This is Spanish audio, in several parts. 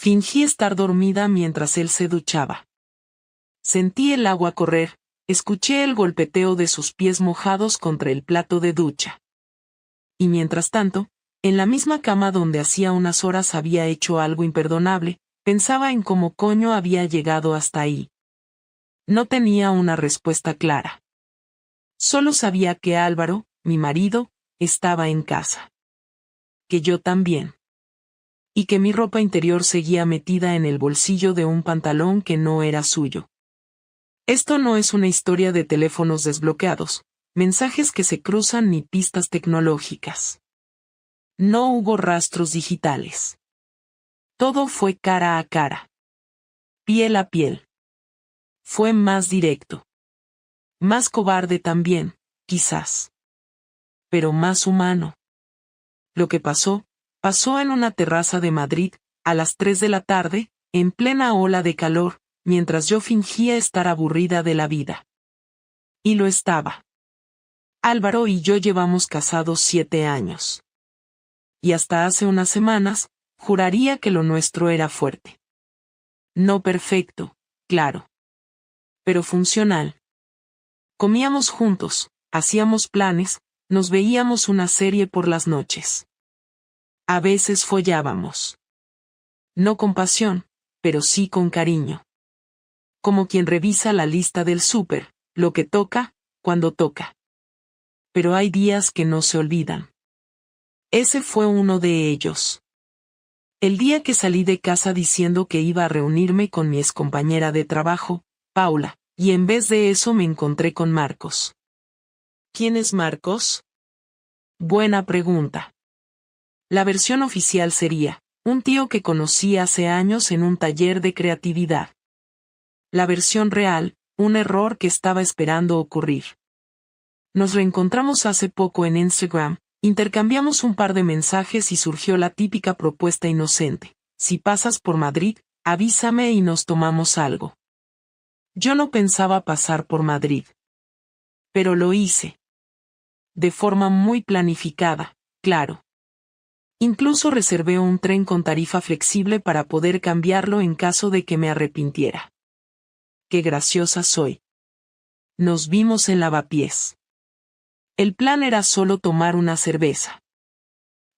Fingí estar dormida mientras él se duchaba. Sentí el agua correr, escuché el golpeteo de sus pies mojados contra el plato de ducha. Y mientras tanto, en la misma cama donde hacía unas horas había hecho algo imperdonable, pensaba en cómo coño había llegado hasta ahí. No tenía una respuesta clara. Solo sabía que Álvaro, mi marido, estaba en casa. Que yo también. Y que mi ropa interior seguía metida en el bolsillo de un pantalón que no era suyo. Esto no es una historia de teléfonos desbloqueados, mensajes que se cruzan ni pistas tecnológicas. No hubo rastros digitales. Todo fue cara a cara. Piel a piel. Fue más directo. Más cobarde también, quizás. Pero más humano. Lo que pasó en una terraza de Madrid, a las 3 de la tarde, en plena ola de calor, mientras yo fingía estar aburrida de la vida. Y lo estaba. Álvaro y yo llevamos casados 7 años. Y hasta hace unas semanas, juraría que lo nuestro era fuerte. No perfecto, claro. Pero funcional. Comíamos juntos, hacíamos planes, nos veíamos una serie por las noches. A veces follábamos. No con pasión, pero sí con cariño. Como quien revisa la lista del súper, lo que toca, cuando toca. Pero hay días que no se olvidan. Ese fue uno de ellos. El día que salí de casa diciendo que iba a reunirme con mi excompañera de trabajo, Paula, y en vez de eso me encontré con Marcos. ¿Quién es Marcos? Buena pregunta. La versión oficial sería, un tío que conocí hace años en un taller de creatividad. La versión real, un error que estaba esperando ocurrir. Nos reencontramos hace poco en Instagram, intercambiamos un par de mensajes y surgió la típica propuesta inocente. Si pasas por Madrid, avísame y nos tomamos algo. Yo no pensaba pasar por Madrid. Pero lo hice. De forma muy planificada, claro. Incluso reservé un tren con tarifa flexible para poder cambiarlo en caso de que me arrepintiera. Qué graciosa soy. Nos vimos en Lavapiés. El plan era solo tomar una cerveza.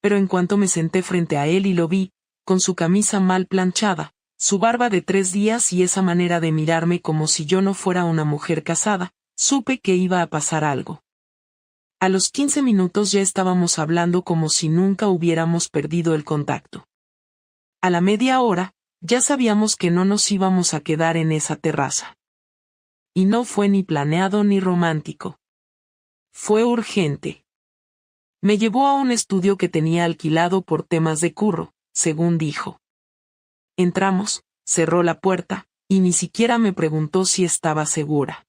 Pero en cuanto me senté frente a él y lo vi, con su camisa mal planchada, su barba de 3 días y esa manera de mirarme como si yo no fuera una mujer casada, supe que iba a pasar algo. A los 15 minutos ya estábamos hablando como si nunca hubiéramos perdido el contacto. A la media hora, ya sabíamos que no nos íbamos a quedar en esa terraza. Y no fue ni planeado ni romántico. Fue urgente. Me llevó a un estudio que tenía alquilado por temas de curro, según dijo. Entramos, cerró la puerta, y ni siquiera me preguntó si estaba segura.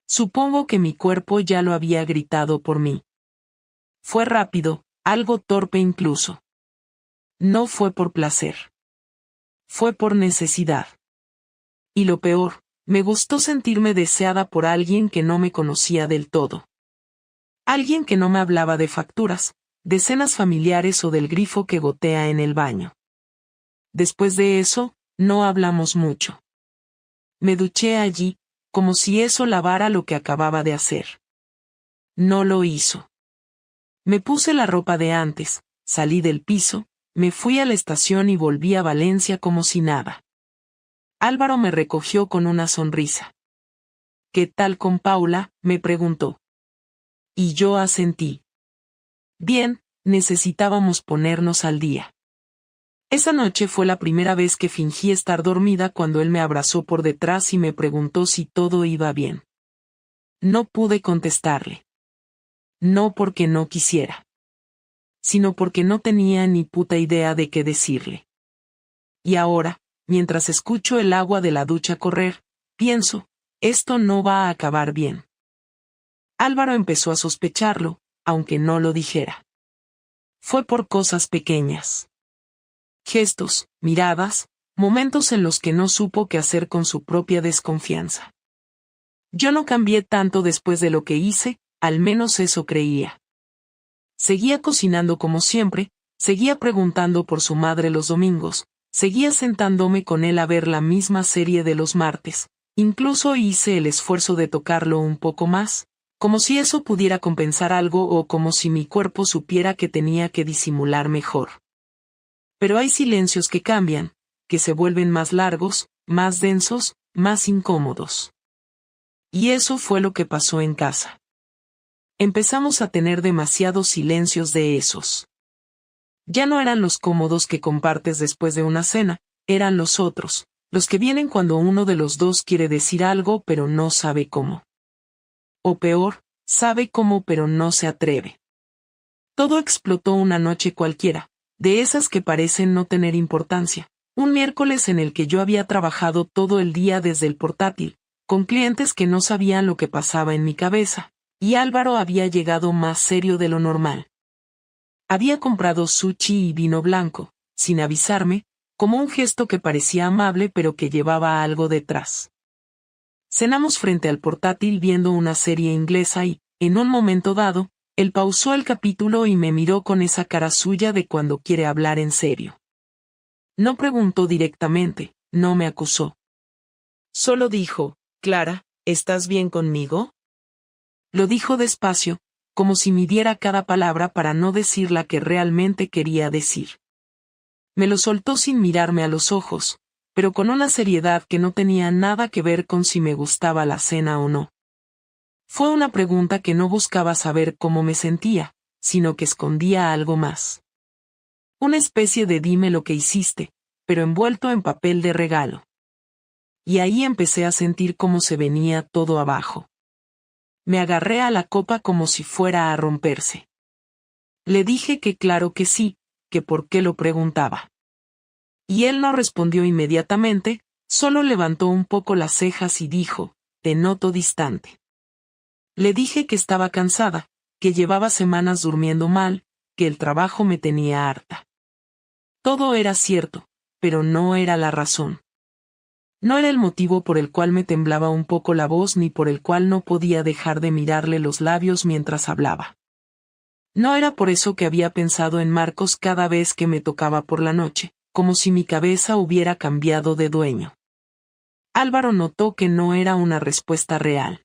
Supongo que mi cuerpo ya lo había gritado por mí. Fue rápido, algo torpe incluso. No fue por placer. Fue por necesidad. Y lo peor, me gustó sentirme deseada por alguien que no me conocía del todo. Alguien que no me hablaba de facturas, de cenas familiares o del grifo que gotea en el baño. Después de eso, no hablamos mucho. Me duché allí, como si eso lavara lo que acababa de hacer. No lo hizo. Me puse la ropa de antes, salí del piso, me fui a la estación y volví a Valencia como si nada. Álvaro me recogió con una sonrisa. ¿Qué tal con Paula?, me preguntó. Y yo asentí. Bien, necesitábamos ponernos al día. Esa noche fue la primera vez que fingí estar dormida cuando él me abrazó por detrás y me preguntó si todo iba bien. No pude contestarle. No porque no quisiera. Sino porque no tenía ni puta idea de qué decirle. Y ahora, mientras escucho el agua de la ducha correr, pienso, esto no va a acabar bien. Álvaro empezó a sospecharlo, aunque no lo dijera. Fue por cosas pequeñas. Gestos, miradas, momentos en los que no supo qué hacer con su propia desconfianza. Yo no cambié tanto después de lo que hice, al menos eso creía. Seguía cocinando como siempre, seguía preguntando por su madre los domingos, Seguía sentándome con él a ver la misma serie de los martes, incluso hice el esfuerzo de tocarlo un poco más, como si eso pudiera compensar algo o como si mi cuerpo supiera que tenía que disimular mejor. Pero hay silencios que cambian, que se vuelven más largos, más densos, más incómodos. Y eso fue lo que pasó en casa. Empezamos a tener demasiados silencios de esos. Ya no eran los cómodos que compartes después de una cena, eran los otros, los que vienen cuando uno de los dos quiere decir algo pero no sabe cómo. O peor, sabe cómo pero no se atreve. Todo explotó una noche cualquiera, de esas que parecen no tener importancia. Un miércoles en el que yo había trabajado todo el día desde el portátil, con clientes que no sabían lo que pasaba en mi cabeza, y Álvaro había llegado más serio de lo normal. Había comprado sushi y vino blanco, sin avisarme, como un gesto que parecía amable pero que llevaba algo detrás. Cenamos frente al portátil viendo una serie inglesa y, en un momento dado, él pausó el capítulo y me miró con esa cara suya de cuando quiere hablar en serio. No preguntó directamente, no me acusó. Solo dijo, «Clara, ¿estás bien conmigo?» Lo dijo despacio, como si midiera cada palabra para no decir la que realmente quería decir. Me lo soltó sin mirarme a los ojos, pero con una seriedad que no tenía nada que ver con si me gustaba la cena o no. Fue una pregunta que no buscaba saber cómo me sentía, sino que escondía algo más. Una especie de dime lo que hiciste, pero envuelto en papel de regalo. Y ahí empecé a sentir cómo se venía todo abajo. Me agarré a la copa como si fuera a romperse. Le dije que claro que sí, que por qué lo preguntaba. Y él no respondió inmediatamente, solo levantó un poco las cejas y dijo, «Te noto distante». Le dije que estaba cansada, que llevaba semanas durmiendo mal, que el trabajo me tenía harta. Todo era cierto, pero no era la razón. No era el motivo por el cual me temblaba un poco la voz ni por el cual no podía dejar de mirarle los labios mientras hablaba. No era por eso que había pensado en Marcos cada vez que me tocaba por la noche, como si mi cabeza hubiera cambiado de dueño. Álvaro notó que no era una respuesta real.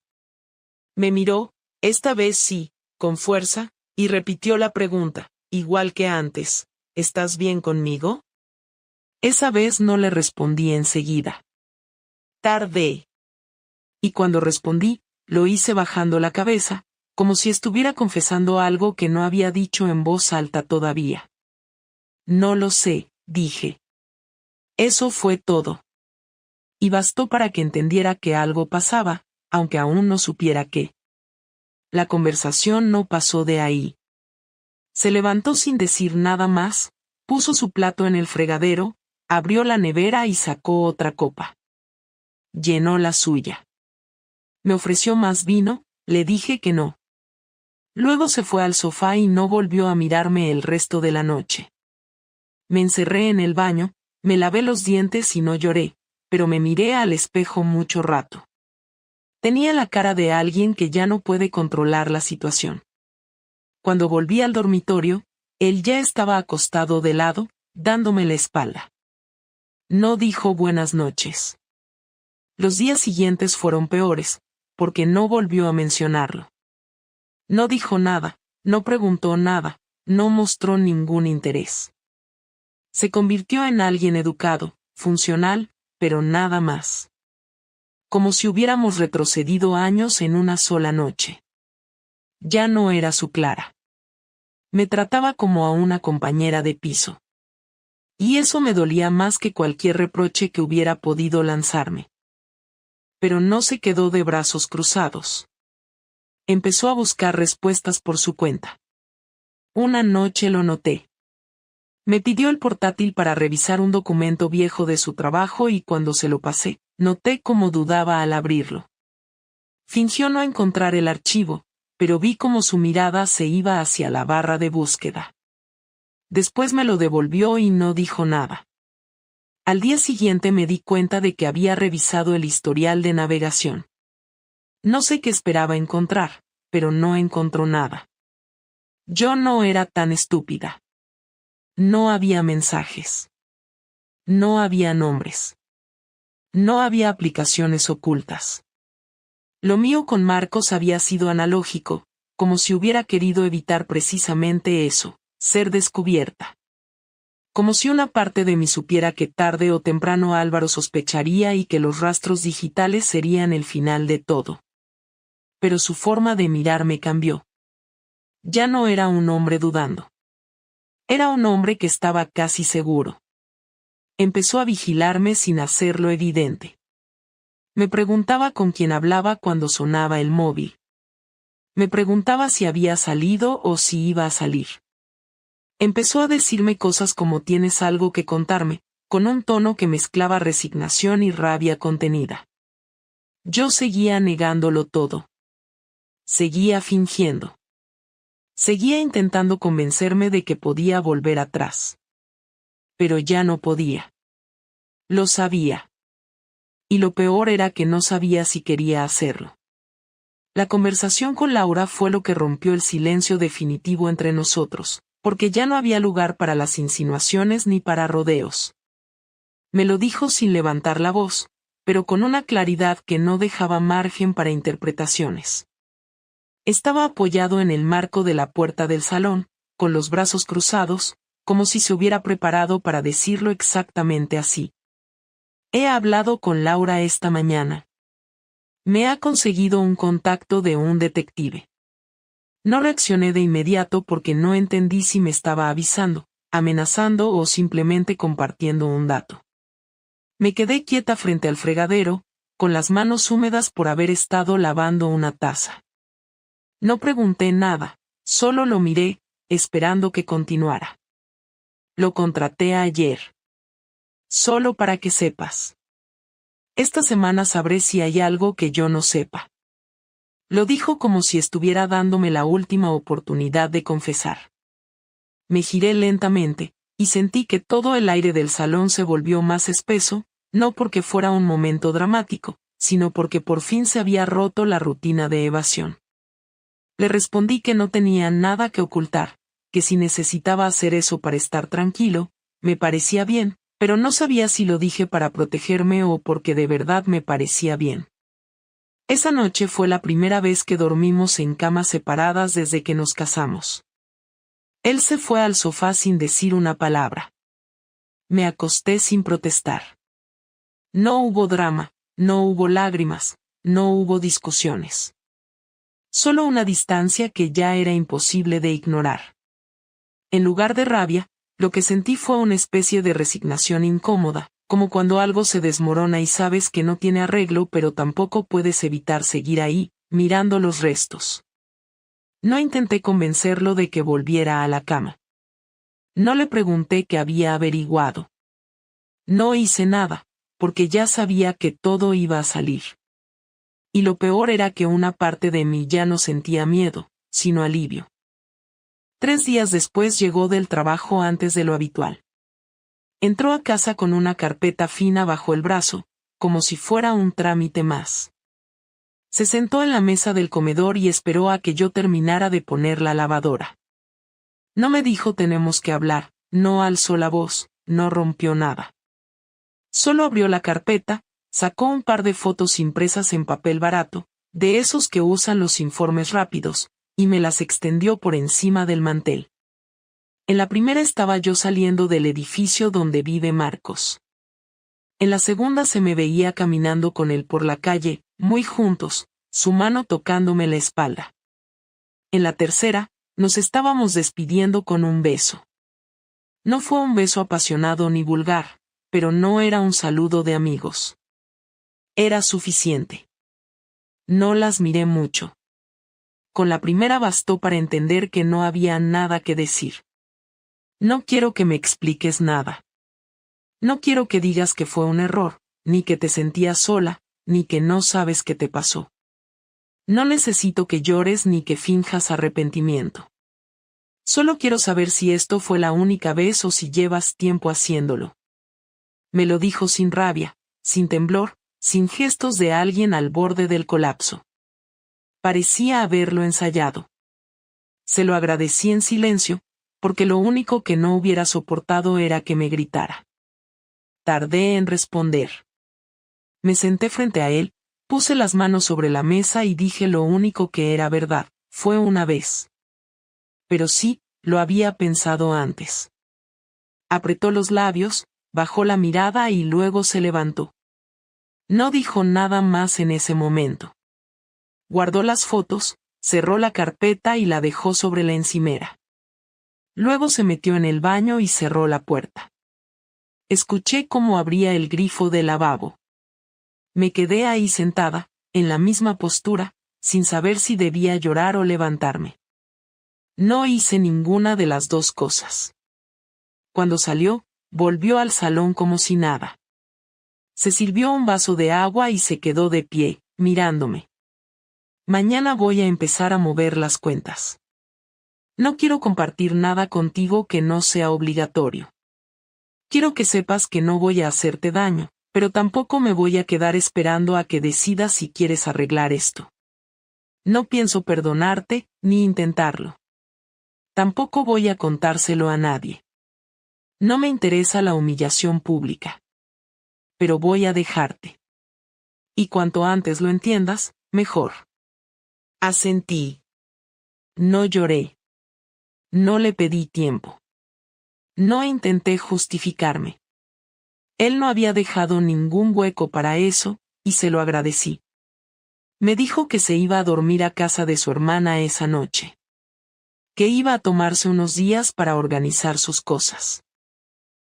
Me miró, esta vez sí, con fuerza, y repitió la pregunta, igual que antes, ¿estás bien conmigo? Esa vez no le respondí enseguida. Tardé. Y cuando respondí, lo hice bajando la cabeza, como si estuviera confesando algo que no había dicho en voz alta todavía. No lo sé, dije. Eso fue todo. Y bastó para que entendiera que algo pasaba, aunque aún no supiera qué. La conversación no pasó de ahí. Se levantó sin decir nada más, puso su plato en el fregadero, abrió la nevera y sacó otra copa. Llenó la suya. Me ofreció más vino, le dije que no. Luego se fue al sofá y no volvió a mirarme el resto de la noche. Me encerré en el baño, me lavé los dientes y no lloré, pero me miré al espejo mucho rato. Tenía la cara de alguien que ya no puede controlar la situación. Cuando volví al dormitorio, él ya estaba acostado de lado, dándome la espalda. No dijo buenas noches. Los días siguientes fueron peores, porque no volvió a mencionarlo. No dijo nada, no preguntó nada, no mostró ningún interés. Se convirtió en alguien educado, funcional, pero nada más. Como si hubiéramos retrocedido años en una sola noche. Ya no era su Clara. Me trataba como a una compañera de piso. Y eso me dolía más que cualquier reproche que hubiera podido lanzarme. Pero no se quedó de brazos cruzados. Empezó a buscar respuestas por su cuenta. Una noche lo noté. Me pidió el portátil para revisar un documento viejo de su trabajo y cuando se lo pasé, noté cómo dudaba al abrirlo. Fingió no encontrar el archivo, pero vi cómo su mirada se iba hacia la barra de búsqueda. Después me lo devolvió y no dijo nada. Al día siguiente me di cuenta de que había revisado el historial de navegación. No sé qué esperaba encontrar, pero no encontró nada. Yo no era tan estúpida. No había mensajes. No había nombres. No había aplicaciones ocultas. Lo mío con Marcos había sido analógico, como si hubiera querido evitar precisamente eso, ser descubierta. Como si una parte de mí supiera que tarde o temprano Álvaro sospecharía y que los rastros digitales serían el final de todo. Pero su forma de mirarme cambió. Ya no era un hombre dudando. Era un hombre que estaba casi seguro. Empezó a vigilarme sin hacerlo evidente. Me preguntaba con quién hablaba cuando sonaba el móvil. Me preguntaba si había salido o si iba a salir. Empezó a decirme cosas como tienes algo que contarme, con un tono que mezclaba resignación y rabia contenida. Yo seguía negándolo todo. Seguía fingiendo. Seguía intentando convencerme de que podía volver atrás. Pero ya no podía. Lo sabía. Y lo peor era que no sabía si quería hacerlo. La conversación con Laura fue lo que rompió el silencio definitivo entre nosotros, porque ya no había lugar para las insinuaciones ni para rodeos. Me lo dijo sin levantar la voz, pero con una claridad que no dejaba margen para interpretaciones. Estaba apoyado en el marco de la puerta del salón, con los brazos cruzados, como si se hubiera preparado para decirlo exactamente así. He hablado con Laura esta mañana. Me ha conseguido un contacto de un detective. No reaccioné de inmediato porque no entendí si me estaba avisando, amenazando o simplemente compartiendo un dato. Me quedé quieta frente al fregadero, con las manos húmedas por haber estado lavando una taza. No pregunté nada, solo lo miré, esperando que continuara. Lo contraté ayer. Solo para que sepas. Esta semana sabré si hay algo que yo no sepa. Lo dijo como si estuviera dándome la última oportunidad de confesar. Me giré lentamente, y sentí que todo el aire del salón se volvió más espeso, no porque fuera un momento dramático, sino porque por fin se había roto la rutina de evasión. Le respondí que no tenía nada que ocultar, que si necesitaba hacer eso para estar tranquilo, me parecía bien, pero no sabía si lo dije para protegerme o porque de verdad me parecía bien. Esa noche fue la primera vez que dormimos en camas separadas desde que nos casamos. Él se fue al sofá sin decir una palabra. Me acosté sin protestar. No hubo drama, no hubo lágrimas, no hubo discusiones. Solo una distancia que ya era imposible de ignorar. En lugar de rabia, lo que sentí fue una especie de resignación incómoda, como cuando algo se desmorona y sabes que no tiene arreglo pero tampoco puedes evitar seguir ahí, mirando los restos. No intenté convencerlo de que volviera a la cama. No le pregunté qué había averiguado. No hice nada, porque ya sabía que todo iba a salir. Y lo peor era que una parte de mí ya no sentía miedo, sino alivio. 3 días después llegó del trabajo antes de lo habitual. Entró a casa con una carpeta fina bajo el brazo, como si fuera un trámite más. Se sentó en la mesa del comedor y esperó a que yo terminara de poner la lavadora. No me dijo tenemos que hablar, no alzó la voz, no rompió nada. Solo abrió la carpeta, sacó un par de fotos impresas en papel barato, de esos que usan los informes rápidos, y me las extendió por encima del mantel. En la primera estaba yo saliendo del edificio donde vive Marcos. En la segunda se me veía caminando con él por la calle, muy juntos, su mano tocándome la espalda. En la tercera, nos estábamos despidiendo con un beso. No fue un beso apasionado ni vulgar, pero no era un saludo de amigos. Era suficiente. No las miré mucho. Con la primera bastó para entender que no había nada que decir. No quiero que me expliques nada. No quiero que digas que fue un error, ni que te sentías sola, ni que no sabes qué te pasó. No necesito que llores ni que finjas arrepentimiento. Solo quiero saber si esto fue la única vez o si llevas tiempo haciéndolo. Me lo dijo sin rabia, sin temblor, sin gestos de alguien al borde del colapso. Parecía haberlo ensayado. Se lo agradecí en silencio, porque lo único que no hubiera soportado era que me gritara. tardé en responder. Me senté frente a él, puse las manos sobre la mesa y dije lo único que era verdad, fue una vez. Pero sí, lo había pensado antes. Apretó los labios, bajó la mirada y luego se levantó. No dijo nada más en ese momento. Guardó las fotos, cerró la carpeta y la dejó sobre la encimera. Luego se metió en el baño y cerró la puerta. Escuché cómo abría el grifo del lavabo. Me quedé ahí sentada, en la misma postura, sin saber si debía llorar o levantarme. No hice ninguna de las dos cosas. Cuando salió, volvió al salón como si nada. Se sirvió un vaso de agua y se quedó de pie, mirándome. Mañana voy a empezar a mover las cuentas. No quiero compartir nada contigo que no sea obligatorio. Quiero que sepas que no voy a hacerte daño, pero tampoco me voy a quedar esperando a que decidas si quieres arreglar esto. No pienso perdonarte, ni intentarlo. Tampoco voy a contárselo a nadie. No me interesa la humillación pública. Pero voy a dejarte. Y cuanto antes lo entiendas, mejor. Asentí. No lloré. No le pedí tiempo. No intenté justificarme. Él no había dejado ningún hueco para eso, y se lo agradecí. Me dijo que se iba a dormir a casa de su hermana esa noche. Que iba a tomarse unos días para organizar sus cosas.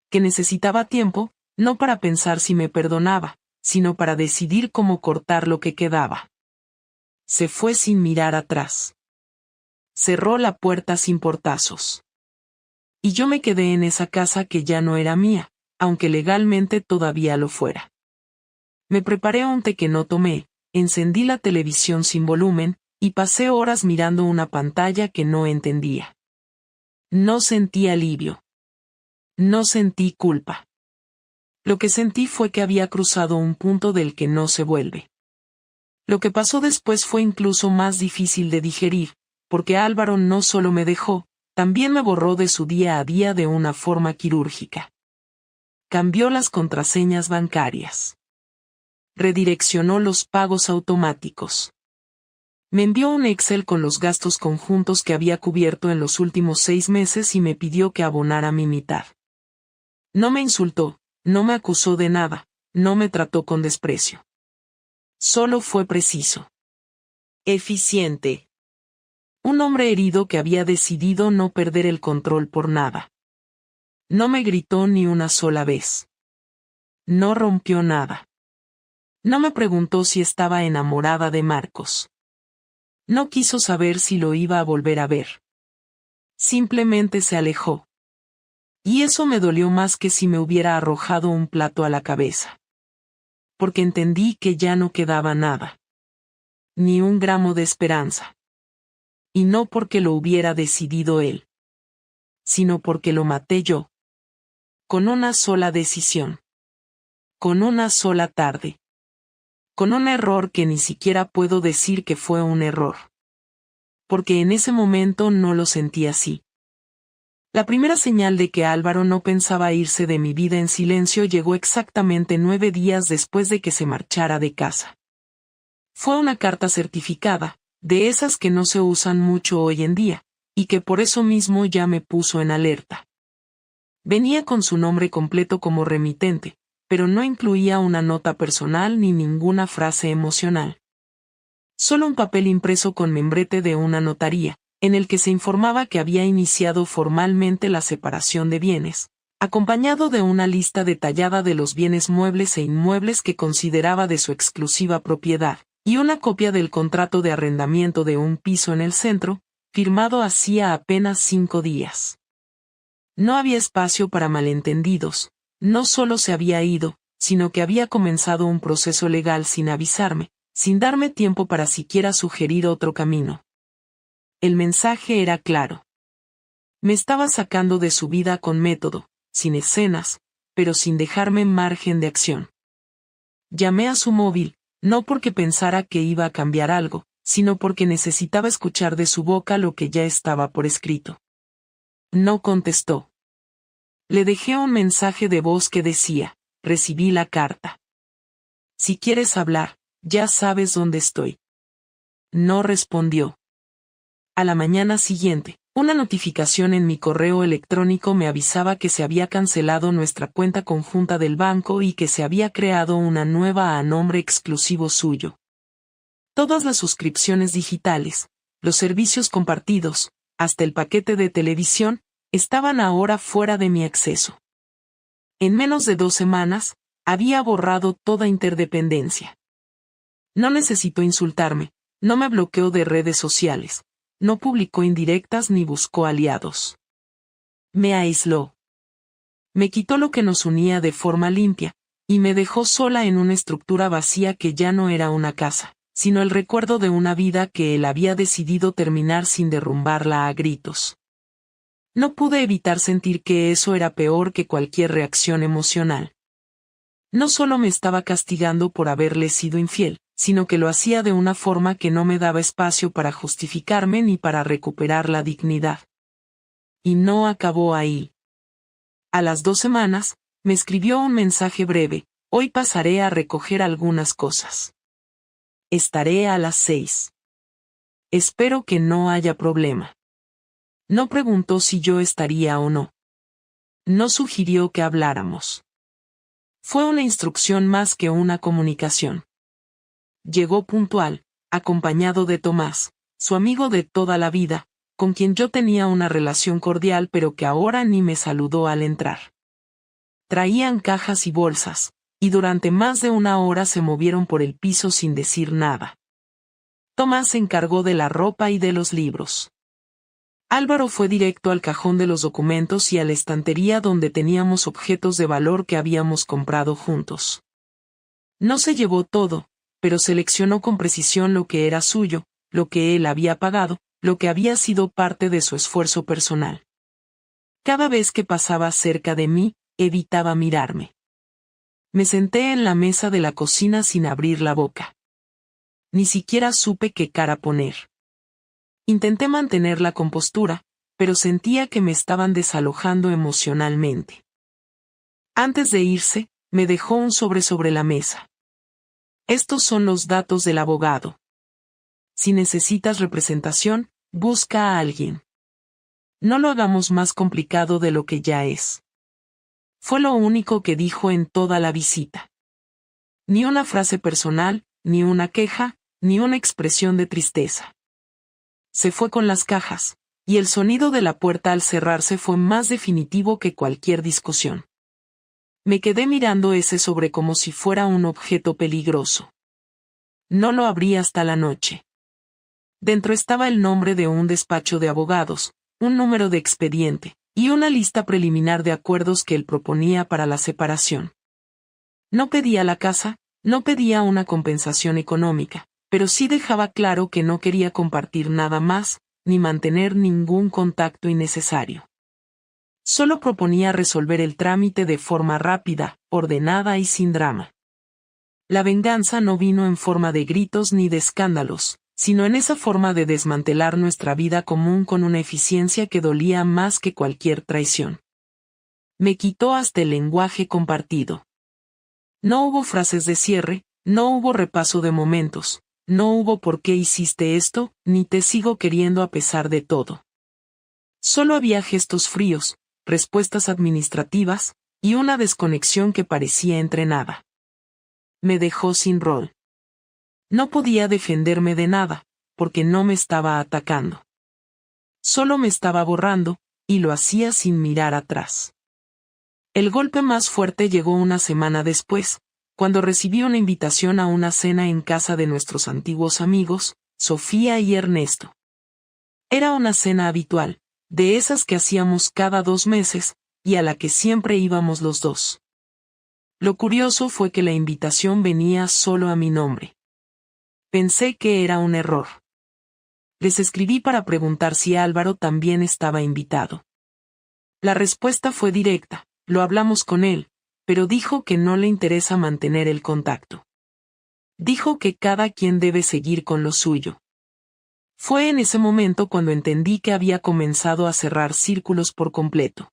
Que necesitaba tiempo, no para pensar si me perdonaba, sino para decidir cómo cortar lo que quedaba. Se fue sin mirar atrás. Cerró la puerta sin portazos. Y yo me quedé en esa casa que ya no era mía, aunque legalmente todavía lo fuera. Me preparé un té que no tomé, encendí la televisión sin volumen, y pasé horas mirando una pantalla que no entendía. No sentí alivio. No sentí culpa. Lo que sentí fue que había cruzado un punto del que no se vuelve. Lo que pasó después fue incluso más difícil de digerir, porque Álvaro no solo me dejó, también me borró de su día a día de una forma quirúrgica. Cambió las contraseñas bancarias. Redireccionó los pagos automáticos. Me envió un Excel con los gastos conjuntos que había cubierto en los últimos 6 meses y me pidió que abonara mi mitad. No me insultó, no me acusó de nada, no me trató con desprecio. Solo fue preciso. Eficiente. Un hombre herido que había decidido no perder el control por nada. No me gritó ni una sola vez. No rompió nada. No me preguntó si estaba enamorada de Marcos. No quiso saber si lo iba a volver a ver. Simplemente se alejó. Y eso me dolió más que si me hubiera arrojado un plato a la cabeza. Porque entendí que ya no quedaba nada. Ni un gramo de esperanza. Y no porque lo hubiera decidido él. Sino porque lo maté yo. Con una sola decisión. Con una sola tarde. Con un error que ni siquiera puedo decir que fue un error. Porque en ese momento no lo sentí así. La primera señal de que Álvaro no pensaba irse de mi vida en silencio llegó exactamente 9 días después de que se marchara de casa. Fue una carta certificada, de esas que no se usan mucho hoy en día, y que por eso mismo ya me puso en alerta. Venía con su nombre completo como remitente, pero no incluía una nota personal ni ninguna frase emocional. Solo un papel impreso con membrete de una notaría, en el que se informaba que había iniciado formalmente la separación de bienes, acompañado de una lista detallada de los bienes muebles e inmuebles que consideraba de su exclusiva propiedad, y una copia del contrato de arrendamiento de un piso en el centro, firmado hacía apenas 5 días. No había espacio para malentendidos, no solo se había ido, sino que había comenzado un proceso legal sin avisarme, sin darme tiempo para siquiera sugerir otro camino. El mensaje era claro. Me estaba sacando de su vida con método, sin escenas, pero sin dejarme margen de acción. Llamé a su móvil, no porque pensara que iba a cambiar algo, sino porque necesitaba escuchar de su boca lo que ya estaba por escrito. No contestó. Le dejé un mensaje de voz que decía, recibí la carta. Si quieres hablar, ya sabes dónde estoy. No respondió. A la mañana siguiente, una notificación en mi correo electrónico me avisaba que se había cancelado nuestra cuenta conjunta del banco y que se había creado una nueva a nombre exclusivo suyo. Todas las suscripciones digitales, los servicios compartidos, hasta el paquete de televisión, estaban ahora fuera de mi acceso. En menos de 2 semanas, había borrado toda interdependencia. No necesitó insultarme, no me bloqueó de redes sociales, no publicó indirectas ni buscó aliados. Me aisló. Me quitó lo que nos unía de forma limpia, y me dejó sola en una estructura vacía que ya no era una casa, sino el recuerdo de una vida que él había decidido terminar sin derrumbarla a gritos. No pude evitar sentir que eso era peor que cualquier reacción emocional. No solo me estaba castigando por haberle sido infiel, sino que lo hacía de una forma que no me daba espacio para justificarme ni para recuperar la dignidad. Y no acabó ahí. A las 2 semanas, me escribió un mensaje breve: hoy pasaré a recoger algunas cosas. Estaré a las 6. Espero que no haya problema. No preguntó si yo estaría o no. No sugirió que habláramos. Fue una instrucción más que una comunicación. Llegó puntual, acompañado de Tomás, su amigo de toda la vida, con quien yo tenía una relación cordial pero que ahora ni me saludó al entrar. Traían cajas y bolsas, y durante más de 1 hora se movieron por el piso sin decir nada. Tomás se encargó de la ropa y de los libros. Álvaro fue directo al cajón de los documentos y a la estantería donde teníamos objetos de valor que habíamos comprado juntos. No se llevó todo, pero seleccionó con precisión lo que era suyo, lo que él había pagado, lo que había sido parte de su esfuerzo personal. Cada vez que pasaba cerca de mí, evitaba mirarme. Me senté en la mesa de la cocina sin abrir la boca. Ni siquiera supe qué cara poner. Intenté mantener la compostura, pero sentía que me estaban desalojando emocionalmente. Antes de irse, me dejó un sobre la mesa. Estos son los datos del abogado. Si necesitas representación, busca a alguien. No lo hagamos más complicado de lo que ya es. Fue lo único que dijo en toda la visita. Ni una frase personal, ni una queja, ni una expresión de tristeza. Se fue con las cajas, y el sonido de la puerta al cerrarse fue más definitivo que cualquier discusión. Me quedé mirando ese sobre como si fuera un objeto peligroso. No lo abrí hasta la noche. Dentro estaba el nombre de un despacho de abogados, un número de expediente, y una lista preliminar de acuerdos que él proponía para la separación. No pedía la casa, no pedía una compensación económica, pero sí dejaba claro que no quería compartir nada más, ni mantener ningún contacto innecesario. Solo proponía resolver el trámite de forma rápida, ordenada y sin drama. La venganza no vino en forma de gritos ni de escándalos, sino en esa forma de desmantelar nuestra vida común con una eficiencia que dolía más que cualquier traición. Me quitó hasta el lenguaje compartido. No hubo frases de cierre, no hubo repaso de momentos, no hubo por qué hiciste esto, ni te sigo queriendo a pesar de todo. Solo había gestos fríos, respuestas administrativas, y una desconexión que parecía entrenada. Me dejó sin rol. No podía defenderme de nada, porque no me estaba atacando. Solo me estaba borrando, y lo hacía sin mirar atrás. El golpe más fuerte llegó una semana después, cuando recibí una invitación a una cena en casa de nuestros antiguos amigos, Sofía y Ernesto. Era una cena habitual, de esas que hacíamos cada 2 meses, y a la que siempre íbamos los dos. Lo curioso fue que la invitación venía solo a mi nombre. Pensé que era un error. Les escribí para preguntar si Álvaro también estaba invitado. La respuesta fue directa: lo hablamos con él, pero dijo que no le interesa mantener el contacto. Dijo que cada quien debe seguir con lo suyo. Fue en ese momento cuando entendí que había comenzado a cerrar círculos por completo.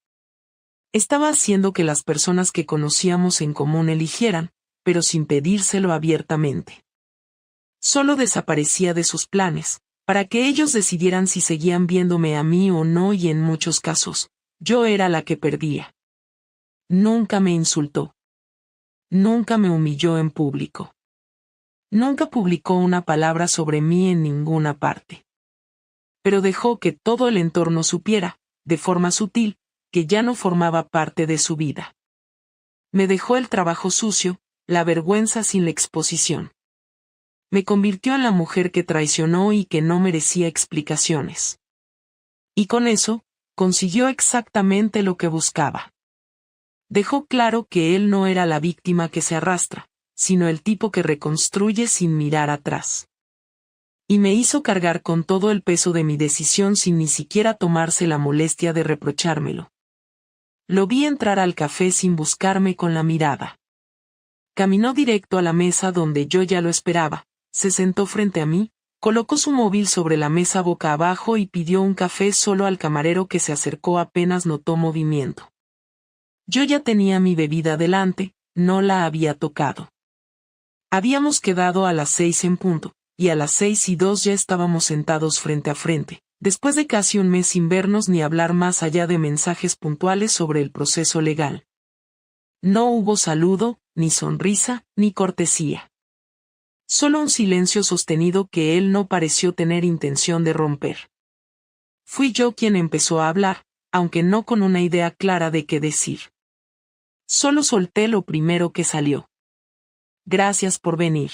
Estaba haciendo que las personas que conocíamos en común eligieran, pero sin pedírselo abiertamente. Solo desaparecía de sus planes, para que ellos decidieran si seguían viéndome a mí o no, y en muchos casos, yo era la que perdía. Nunca me insultó. Nunca me humilló en público. Nunca publicó una palabra sobre mí en ninguna parte. Pero dejó que todo el entorno supiera, de forma sutil, que ya no formaba parte de su vida. Me dejó el trabajo sucio, la vergüenza sin la exposición. Me convirtió en la mujer que traicionó y que no merecía explicaciones. Y con eso, consiguió exactamente lo que buscaba. Dejó claro que él no era la víctima que se arrastra, sino el tipo que reconstruye sin mirar atrás. Y me hizo cargar con todo el peso de mi decisión sin ni siquiera tomarse la molestia de reprochármelo. Lo vi entrar al café sin buscarme con la mirada. Caminó directo a la mesa donde yo ya lo esperaba, se sentó frente a mí, colocó su móvil sobre la mesa boca abajo y pidió un café solo al camarero, que se acercó apenas notó movimiento. Yo ya tenía mi bebida delante, no la había tocado. Habíamos quedado a las 6 en punto, y a las 6:02 ya estábamos sentados frente a frente, después de casi un mes sin vernos ni hablar más allá de mensajes puntuales sobre el proceso legal. No hubo saludo, ni sonrisa, ni cortesía. Solo un silencio sostenido que él no pareció tener intención de romper. Fui yo quien empezó a hablar, aunque no con una idea clara de qué decir. Solo solté lo primero que salió. Gracias por venir.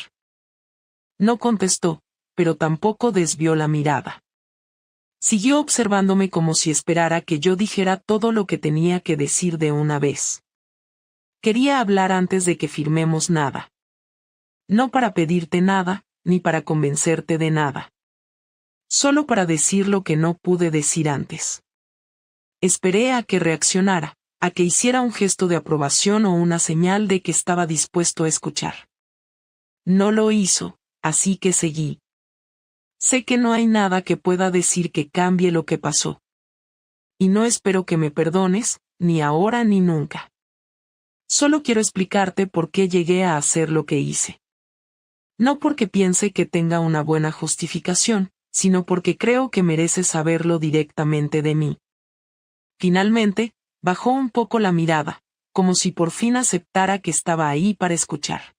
No contestó, pero tampoco desvió la mirada. Siguió observándome como si esperara que yo dijera todo lo que tenía que decir de una vez. Quería hablar antes de que firmemos nada. No para pedirte nada, ni para convencerte de nada. Solo para decir lo que no pude decir antes. Esperé a que reaccionara, a que hiciera un gesto de aprobación o una señal de que estaba dispuesto a escuchar. No lo hizo, así que seguí. Sé que no hay nada que pueda decir que cambie lo que pasó. Y no espero que me perdones, ni ahora ni nunca. Solo quiero explicarte por qué llegué a hacer lo que hice. No porque piense que tenga una buena justificación, sino porque creo que mereces saberlo directamente de mí. Finalmente, bajó un poco la mirada, como si por fin aceptara que estaba ahí para escuchar.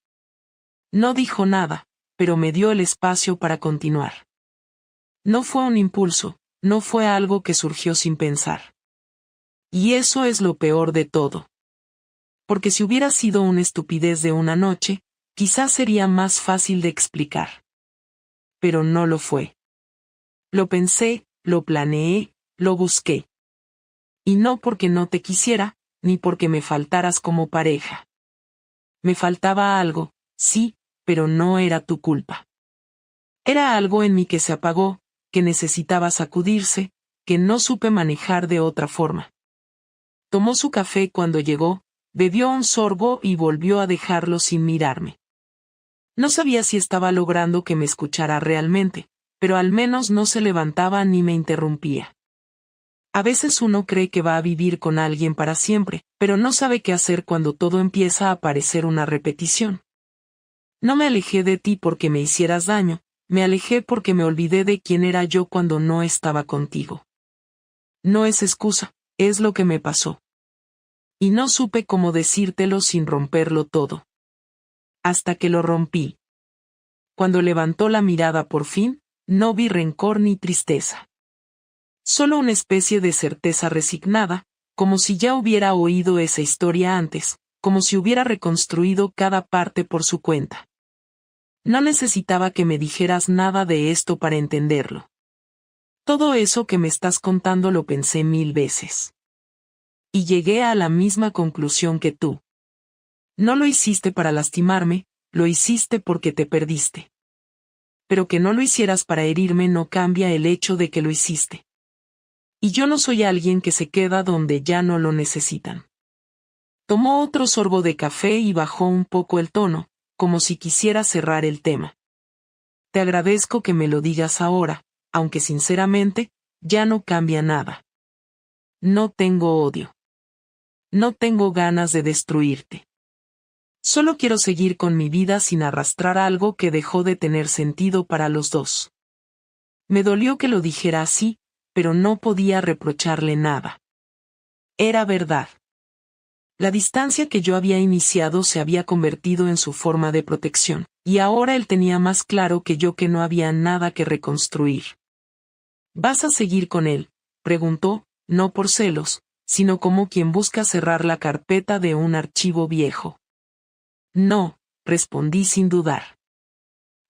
No dijo nada, pero me dio el espacio para continuar. No fue un impulso, no fue algo que surgió sin pensar. Y eso es lo peor de todo. Porque si hubiera sido una estupidez de una noche, quizás sería más fácil de explicar. Pero no lo fue. Lo pensé, lo planeé, lo busqué. Y no porque no te quisiera, ni porque me faltaras como pareja. Me faltaba algo, sí, pero no era tu culpa. Era algo en mí que se apagó, que necesitaba sacudirse, que no supe manejar de otra forma. Tomó su café cuando llegó, bebió un sorbo y volvió a dejarlo sin mirarme. No sabía si estaba logrando que me escuchara realmente, pero al menos no se levantaba ni me interrumpía. A veces uno cree que va a vivir con alguien para siempre, pero no sabe qué hacer cuando todo empieza a parecer una repetición. No me alejé de ti porque me hicieras daño, me alejé porque me olvidé de quién era yo cuando no estaba contigo. No es excusa, es lo que me pasó. Y no supe cómo decírtelo sin romperlo todo. Hasta que lo rompí. Cuando levantó la mirada por fin, no vi rencor ni tristeza. Solo una especie de certeza resignada, como si ya hubiera oído esa historia antes, como si hubiera reconstruido cada parte por su cuenta. No necesitaba que me dijeras nada de esto para entenderlo. Todo eso que me estás contando lo pensé 1000 veces. Y llegué a la misma conclusión que tú. No lo hiciste para lastimarme, lo hiciste porque te perdiste. Pero que no lo hicieras para herirme no cambia el hecho de que lo hiciste. Y yo no soy alguien que se queda donde ya no lo necesitan. Tomó otro sorbo de café y bajó un poco el tono, como si quisiera cerrar el tema. Te agradezco que me lo digas ahora, aunque sinceramente, ya no cambia nada. No tengo odio. No tengo ganas de destruirte. Solo quiero seguir con mi vida sin arrastrar algo que dejó de tener sentido para los dos. Me dolió que lo dijera así, pero no podía reprocharle nada. Era verdad. La distancia que yo había iniciado se había convertido en su forma de protección, y ahora él tenía más claro que yo que no había nada que reconstruir. ¿Vas a seguir con él?, preguntó, no por celos, sino como quien busca cerrar la carpeta de un archivo viejo. No, respondí sin dudar.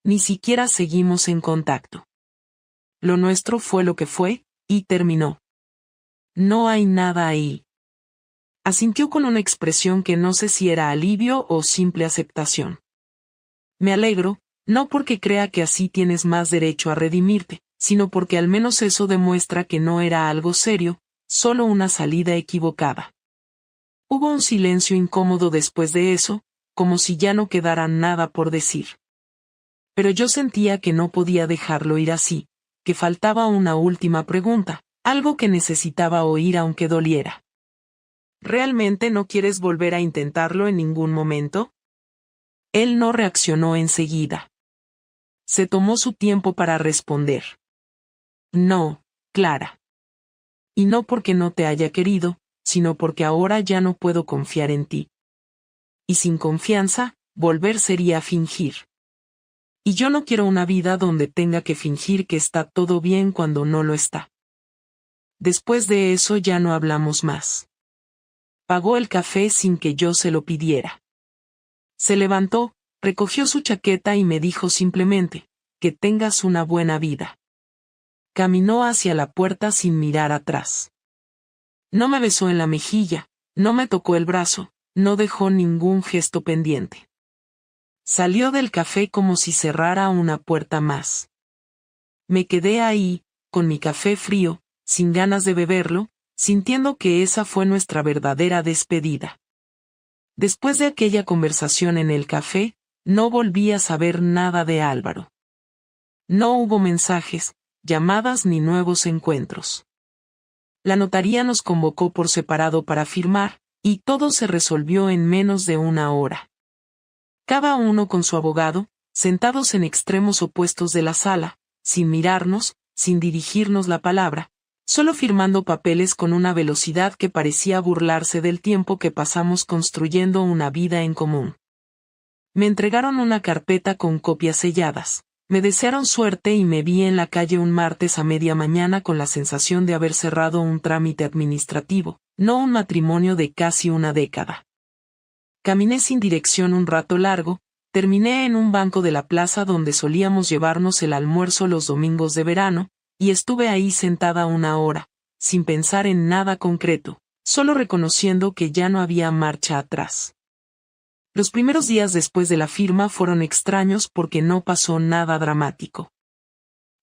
Ni siquiera seguimos en contacto. Lo nuestro fue lo que fue, y terminó. No hay nada ahí. Asintió con una expresión que no sé si era alivio o simple aceptación. Me alegro, no porque crea que así tienes más derecho a redimirte, sino porque al menos eso demuestra que no era algo serio, solo una salida equivocada. Hubo un silencio incómodo después de eso, como si ya no quedara nada por decir. Pero yo sentía que no podía dejarlo ir así, que faltaba una última pregunta, algo que necesitaba oír aunque doliera. ¿Realmente no quieres volver a intentarlo en ningún momento? Él no reaccionó enseguida. Se tomó su tiempo para responder. No, Clara. Y no porque no te haya querido, sino porque ahora ya no puedo confiar en ti. Y sin confianza, volver sería fingir. Y yo no quiero una vida donde tenga que fingir que está todo bien cuando no lo está. Después de eso ya no hablamos más. Pagó el café sin que yo se lo pidiera. Se levantó, recogió su chaqueta y me dijo simplemente, que tengas una buena vida. Caminó hacia la puerta sin mirar atrás. No me besó en la mejilla, no me tocó el brazo, no dejó ningún gesto pendiente. Salió del café como si cerrara una puerta más. Me quedé ahí, con mi café frío, sin ganas de beberlo, sintiendo que esa fue nuestra verdadera despedida. Después de aquella conversación en el café, no volví a saber nada de Álvaro. No hubo mensajes, llamadas ni nuevos encuentros. La notaría nos convocó por separado para firmar, y todo se resolvió en menos de una hora. Cada uno con su abogado, sentados en extremos opuestos de la sala, sin mirarnos, sin dirigirnos la palabra, solo firmando papeles con una velocidad que parecía burlarse del tiempo que pasamos construyendo una vida en común. Me entregaron una carpeta con copias selladas. Me desearon suerte y me vi en la calle un martes a media mañana con la sensación de haber cerrado un trámite administrativo, no un matrimonio de casi una década. Caminé sin dirección un rato largo, terminé en un banco de la plaza donde solíamos llevarnos el almuerzo los domingos de verano, y estuve ahí sentada una hora, sin pensar en nada concreto, solo reconociendo que ya no había marcha atrás. Los primeros días después de la firma fueron extraños porque no pasó nada dramático.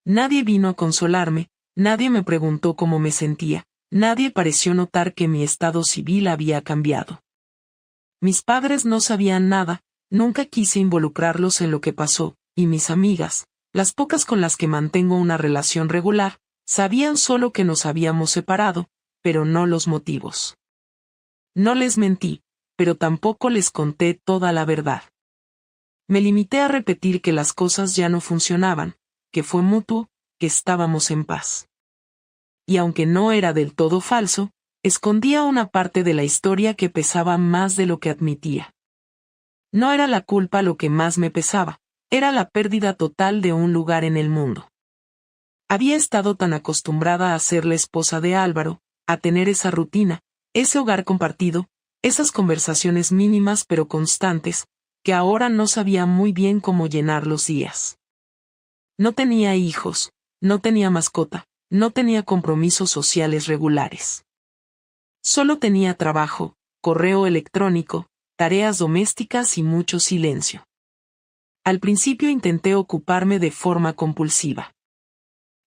Nadie vino a consolarme, nadie me preguntó cómo me sentía, nadie pareció notar que mi estado civil había cambiado. Mis padres no sabían nada, nunca quise involucrarlos en lo que pasó, y mis amigas, las pocas con las que mantengo una relación regular, sabían solo que nos habíamos separado, pero no los motivos. No les mentí, pero tampoco les conté toda la verdad. Me limité a repetir que las cosas ya no funcionaban, que fue mutuo, que estábamos en paz. Y aunque no era del todo falso, escondía una parte de la historia que pesaba más de lo que admitía. No era la culpa lo que más me pesaba, era la pérdida total de un lugar en el mundo. Había estado tan acostumbrada a ser la esposa de Álvaro, a tener esa rutina, ese hogar compartido, esas conversaciones mínimas pero constantes, que ahora no sabía muy bien cómo llenar los días. No tenía hijos, no tenía mascota, no tenía compromisos sociales regulares. Solo tenía trabajo, correo electrónico, tareas domésticas y mucho silencio. Al principio intenté ocuparme de forma compulsiva.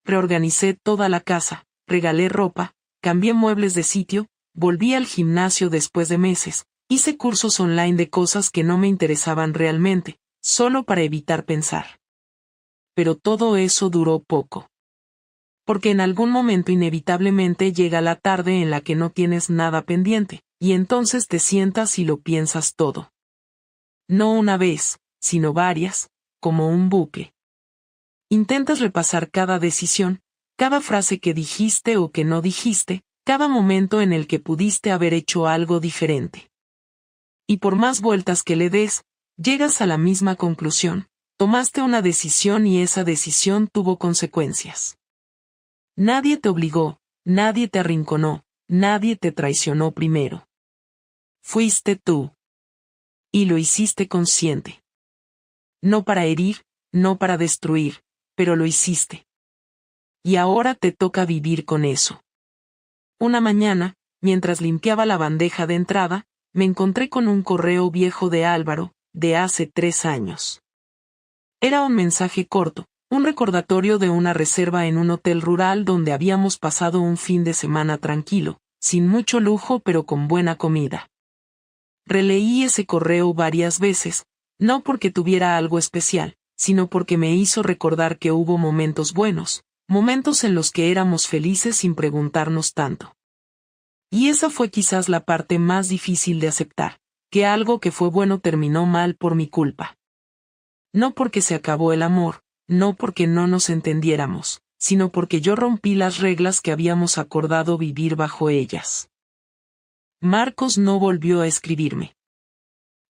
Reorganicé toda la casa, regalé ropa, cambié muebles de sitio, volví al gimnasio después de meses, hice cursos online de cosas que no me interesaban realmente, solo para evitar pensar. Pero todo eso duró poco. Porque en algún momento inevitablemente llega la tarde en la que no tienes nada pendiente, Y entonces te sientas y lo piensas todo. No una vez, sino varias, como un buque. Intentas repasar cada decisión, cada frase que dijiste o que no dijiste, cada momento en el que pudiste haber hecho algo diferente. Y por más vueltas que le des, llegas a la misma conclusión. Tomaste una decisión y esa decisión tuvo consecuencias. Nadie te obligó, nadie te arrinconó, nadie te traicionó primero. Fuiste tú. Y lo hiciste consciente. No para herir, no para destruir, pero lo hiciste. Y ahora te toca vivir con eso. Una mañana, mientras limpiaba la bandeja de entrada, me encontré con un correo viejo de Álvaro, de hace 3 años. Era un mensaje corto, un recordatorio de una reserva en un hotel rural donde habíamos pasado un fin de semana tranquilo, sin mucho lujo pero con buena comida. Releí ese correo varias veces, no porque tuviera algo especial, sino porque me hizo recordar que hubo momentos buenos, momentos en los que éramos felices sin preguntarnos tanto. Y esa fue quizás la parte más difícil de aceptar, que algo que fue bueno terminó mal por mi culpa. No porque se acabó el amor, no porque no nos entendiéramos, sino porque yo rompí las reglas que habíamos acordado vivir bajo ellas. Marcos no volvió a escribirme.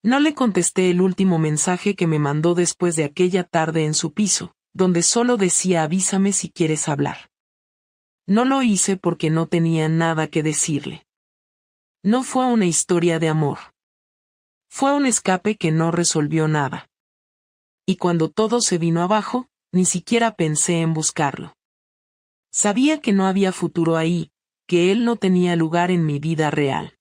No le contesté el último mensaje que me mandó después de aquella tarde en su piso, donde solo decía avísame si quieres hablar. No lo hice porque no tenía nada que decirle. No fue una historia de amor. Fue un escape que no resolvió nada. Y cuando todo se vino abajo, ni siquiera pensé en buscarlo. Sabía que no había futuro ahí, que él no tenía lugar en mi vida real.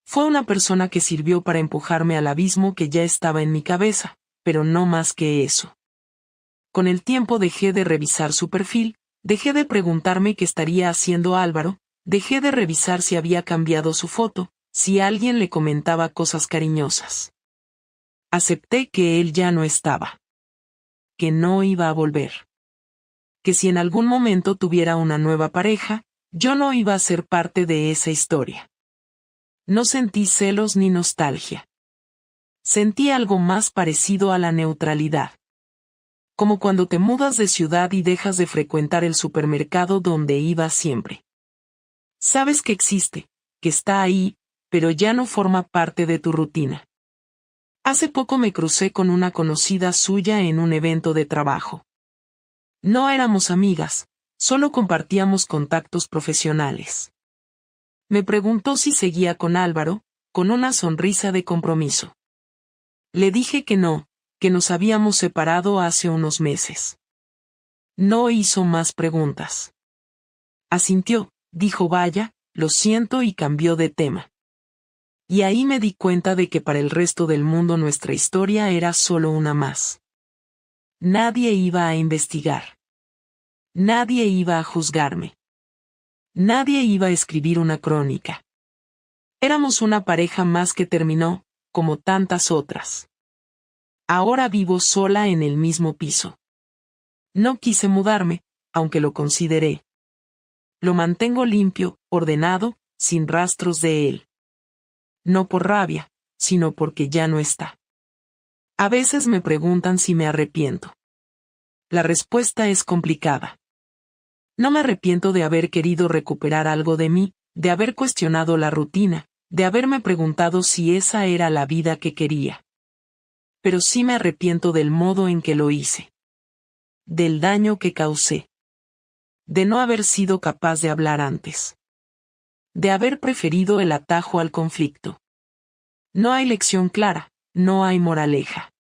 Fue una persona que sirvió para empujarme al abismo que ya estaba en mi cabeza, pero no más que eso. Con el tiempo dejé de revisar su perfil, dejé de preguntarme qué estaría haciendo Álvaro, dejé de revisar si había cambiado su foto, si alguien le comentaba cosas cariñosas. Acepté que él ya no estaba. Que no iba a volver. Que si en algún momento tuviera una nueva pareja, yo no iba a ser parte de esa historia. No sentí celos ni nostalgia. Sentí algo más parecido a la neutralidad. Como cuando te mudas de ciudad y dejas de frecuentar el supermercado donde ibas siempre. Sabes que existe, que está ahí, pero ya no forma parte de tu rutina. Hace poco me crucé con una conocida suya en un evento de trabajo. No éramos amigas, solo compartíamos contactos profesionales. Me preguntó si seguía con Álvaro, con una sonrisa de compromiso. Le dije que no, que nos habíamos separado hace unos meses. No hizo más preguntas. Asintió, dijo vaya, lo siento y cambió de tema. Y ahí me di cuenta de que para el resto del mundo nuestra historia era solo una más. Nadie iba a investigar. Nadie iba a juzgarme. Nadie iba a escribir una crónica. Éramos una pareja más que terminó, como tantas otras. Ahora vivo sola en el mismo piso. No quise mudarme, aunque lo consideré. Lo mantengo limpio, ordenado, sin rastros de él. No por rabia, sino porque ya no está. A veces me preguntan si me arrepiento. La respuesta es complicada. No me arrepiento de haber querido recuperar algo de mí, de haber cuestionado la rutina, de haberme preguntado si esa era la vida que quería. Pero sí me arrepiento del modo en que lo hice. Del daño que causé. De no haber sido capaz de hablar antes. De haber preferido el atajo al conflicto. No hay lección clara, no hay moraleja.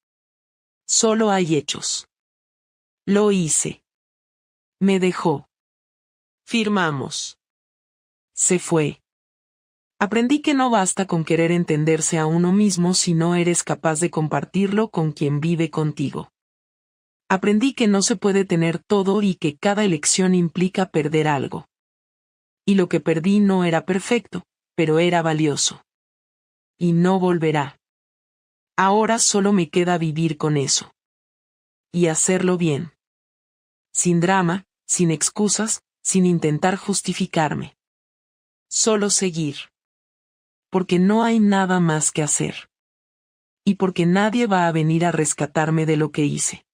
Solo hay hechos. Lo hice. Me dejó. Firmamos. Se fue. Aprendí que no basta con querer entenderse a uno mismo si no eres capaz de compartirlo con quien vive contigo. Aprendí que no se puede tener todo y que cada elección implica perder algo. Y lo que perdí no era perfecto, pero era valioso. Y no volverá. Ahora solo me queda vivir con eso. Y hacerlo bien. Sin drama, sin excusas, sin intentar justificarme. Solo seguir. porque no hay nada más que hacer. Y porque nadie va a venir a rescatarme de lo que hice.